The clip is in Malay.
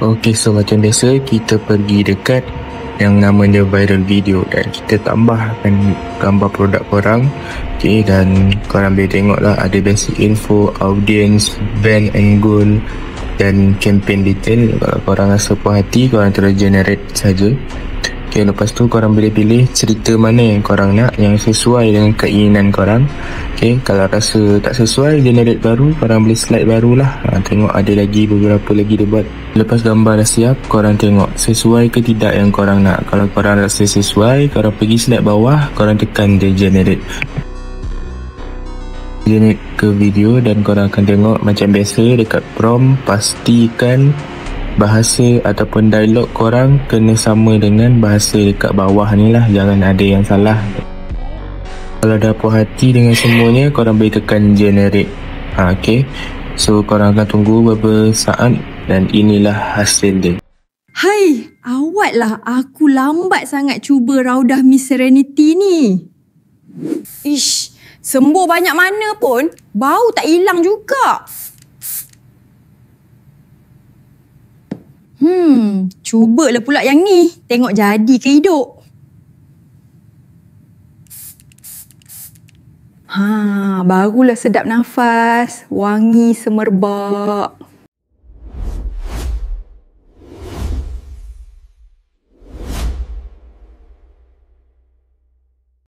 Okey, so macam biasa kita pergi dekat yang namanya viral video dan kita tambahkan gambar produk korang. Okey, dan korang boleh tengok lah ada basic info, audience, brand and goal dan campaign detail. Kalau korang rasa puas hati, korang terus generate saja. Okay, lepas tu korang boleh pilih cerita mana yang korang nak yang sesuai dengan keinginan korang. Okay, kalau rasa tak sesuai generate baru, korang boleh slide barulah. Tengok ada lagi beberapa lagi dia buat. Lepas gambar dah siap, korang tengok sesuai ke tidak yang korang nak. Kalau korang rasa sesuai, korang pergi slide bawah, korang tekan dia generate ke video dan korang akan tengok macam biasa dekat prompt, pastikan bahasa ataupun dialog korang kena sama dengan bahasa dekat bawah ni lah, jangan ada yang salah. Kalau dah puas hati dengan semuanya, korang boleh tekan generate. Okay, so korang akan tunggu beberapa saat dan inilah hasil dia. Hai, awat lah, aku lambat sangat cuba raudah Miss Serenity ni. Ish, sembuh banyak mana pun, bau tak hilang juga. Cubalah pula yang ni. Tengok jadi ke hidup. Barulah sedap nafas. Wangi semerbak.